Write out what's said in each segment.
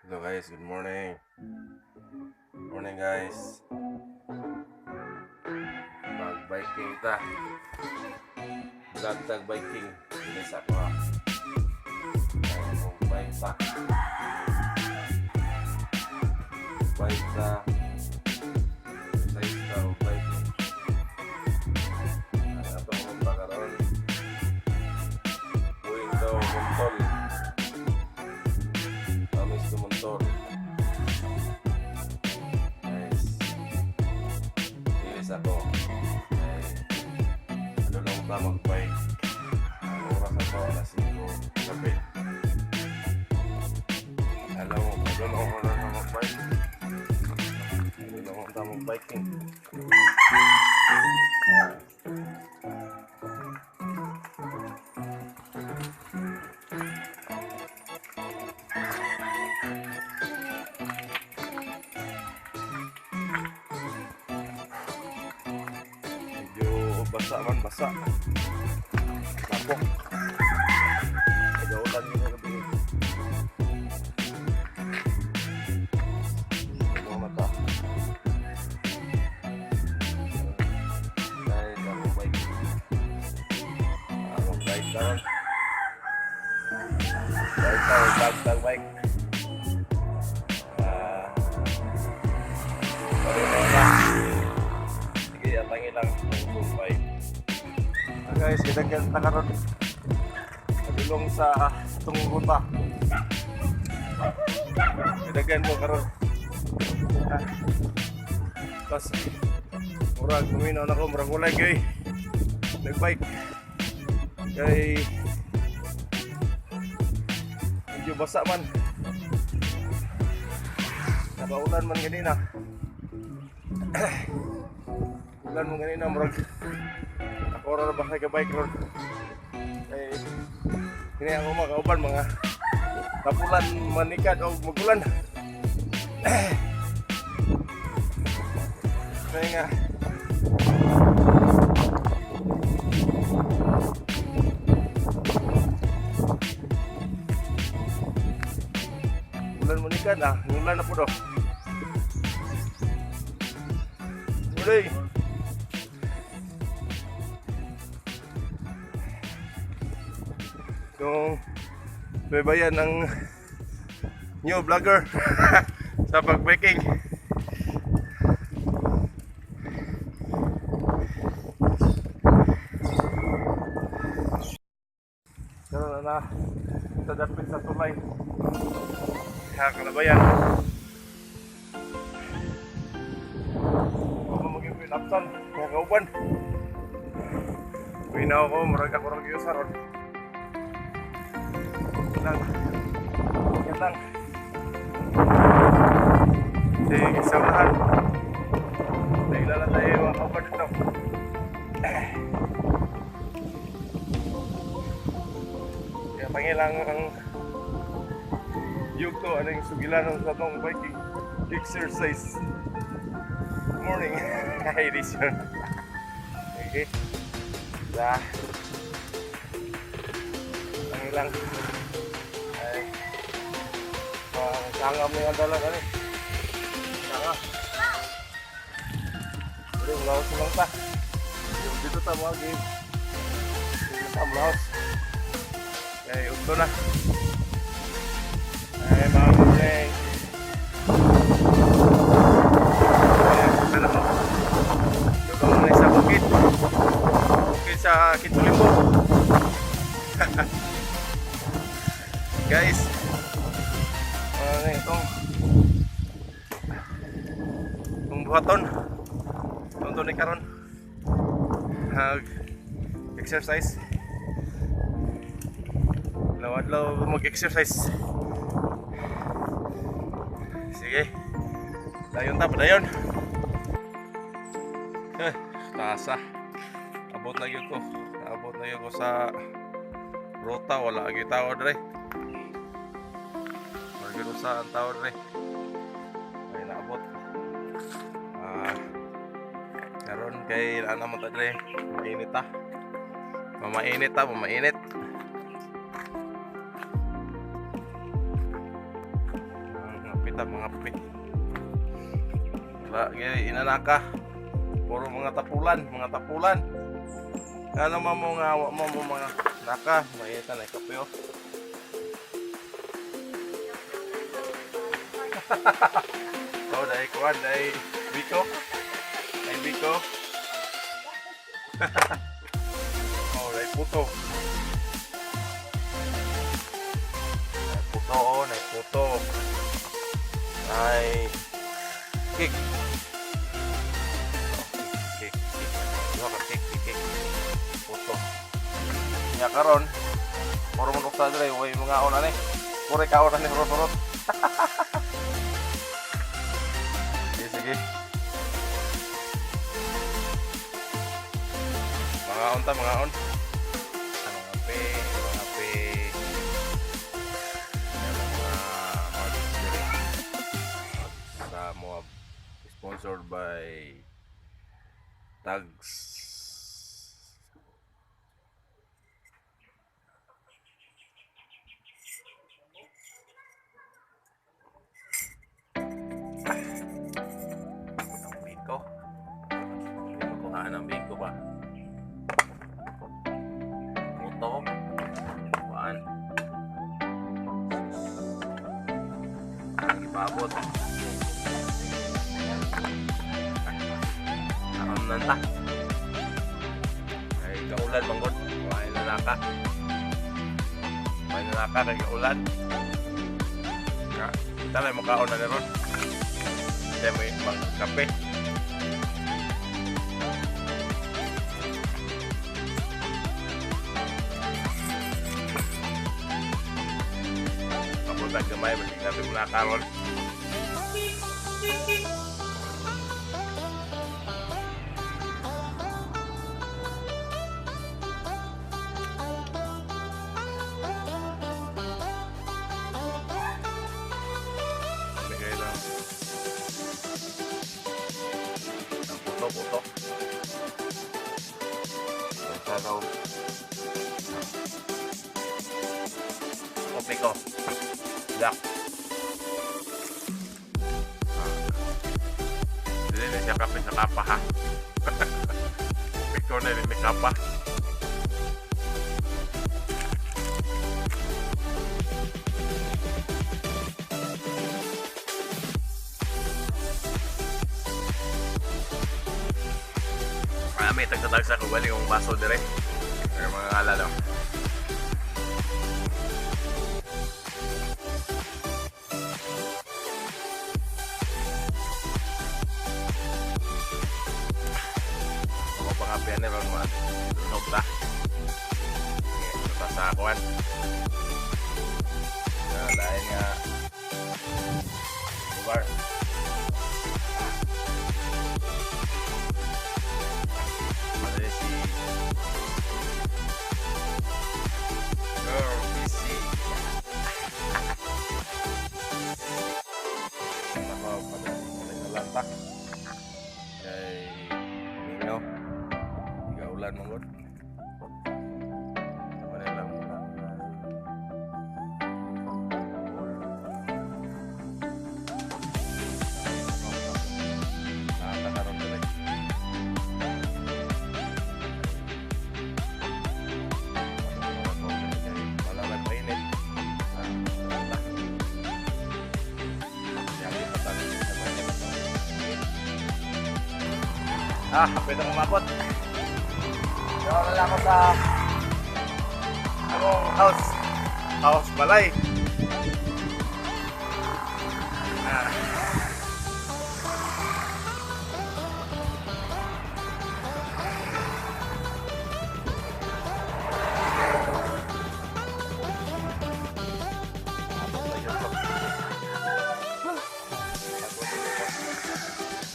Hello guys, good morning. Morning guys. Mag-biking ta. Vlog tag biking. Bilis ako ha. Mag-bike ta. Bike ta. Exercise ta o biking. Ano itong punta karoon? Uwing daw Montol. Tamis to Montol. Ako ay ano lang ba mag-bike. Ang oras na to, alas 5 gabi. Alam mo, ano lang ako na mag-bike. Ano lang ako na mag-biking. Basa man, basa. Lapok. Nagaulan yun na gabi. Ano mata. Dahil sa mong bike. Mong bike naman. Bike na, tag bike. Sige, atangin lang mong bike. Guys, gidagyan na karon nagulong sa itong ruta. Gidagyan mo karon. Tapos murag kuminaw na ko, murag ulay kay nagbike kay medyo basa man, nakaulan man ganina. Ulan mo ganina, murag oras na ba kay bike road ay hindi ako makauban mga tapulan manikad o magulan. Kaya nga ulan manikad ulan na po do ulit. Yung bebayan ng new vlogger sa pag-biking. Karoon na sa dapit sa tulay. Kalabayan. Ako mag-ibig lapsan, mga kauban. Pinaw ko, marag ako rin sa ron. Yan lang. Sige, isang lahat. Nailala tayo mga kauban dito. Kaya pangilang ang yugto, ano yung sugilan sa itong biking exercise. Good morning. Edition. Okay. Pangilang sangam ni adalah kali. Sangam. Jadi laos lang ta. Dito ta mo lagi. Dito ta laos. Ay uto na. Ay mga morning. Ano mo? Dito mo sa bukid. Bukid sa Kitulimbo. Guys, itong buhaton tonton ni karon exercise adlaw mag-exercise. Sige, dayon ta padayon. Tasa abot na gyud ko sa ruta, wala gyud tao dre. Sa ang tao rin ay naabot karon kay ano naman ta dre, mamainit ta mga pi. Wala gyud inanaka. Puro mga tapulan. Ano mo nga mo mga naka, mayita na kape oh. Oh, dahil kuhan, dahil biko. Dahil biko. Oh, dahil puto. Dahil puto, oh, dahil puto. Dahil cake. Oh, cake. Diba ka cake. Puto. Nga karon, puro mo nukta dito, way mga onan eh. Puro ka onan eh, rot-rot. Sige. Mga on. Mga pe. Sa mo sponsored by Tags. Ng bingko ba? Puto. Kuhaan. Ibabot. Aram nanta. Ay kaulan manggod. Kuhain na naka. Kay kaulan. Kita lang makaon na ron. Kita may kape. Gamay masih natin muna karon. Bigay lang. Ang puto. Ito daw. Kopi ko. Yak. Hindi siya kape sa kapa ha. Piko na rin may kapa. May tagsa-tagsa kung bali yung baso dire. Pero mga alala. Pangapian na ron mga tunog ta. Ito sa akuan. Dahil nga lugar. Madali si Girl PC. Padali na lang ta. Kay Nino. Ulan manggod. Sama na lang muna. Nakakaroon na rin. Wala lang mainit. Pwede kong umabot. Wala lang ako sa house balay.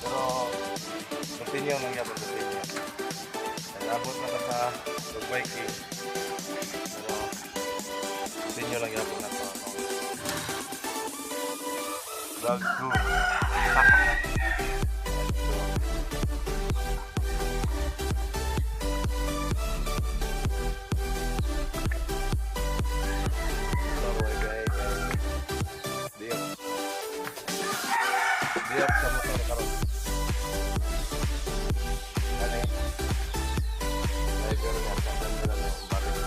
Pero continue lang yan, continue. Nag-abot na ka sa biking. Pero continue lang yan na to. Vlog 2. Deal. Hirap sa motor karon. Ano eh? Driver niya sa kanila ng baril.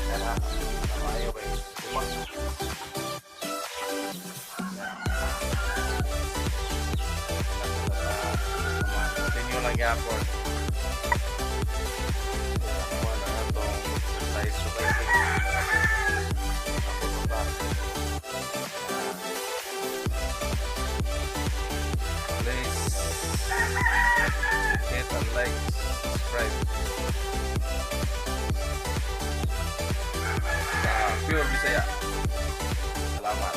Kaya namayo kay Umang. Continue lang yapon. Ako na itong exercise surviving. Ako ba? Please hit and like, subscribe sa Pure Bisaya. Salamat.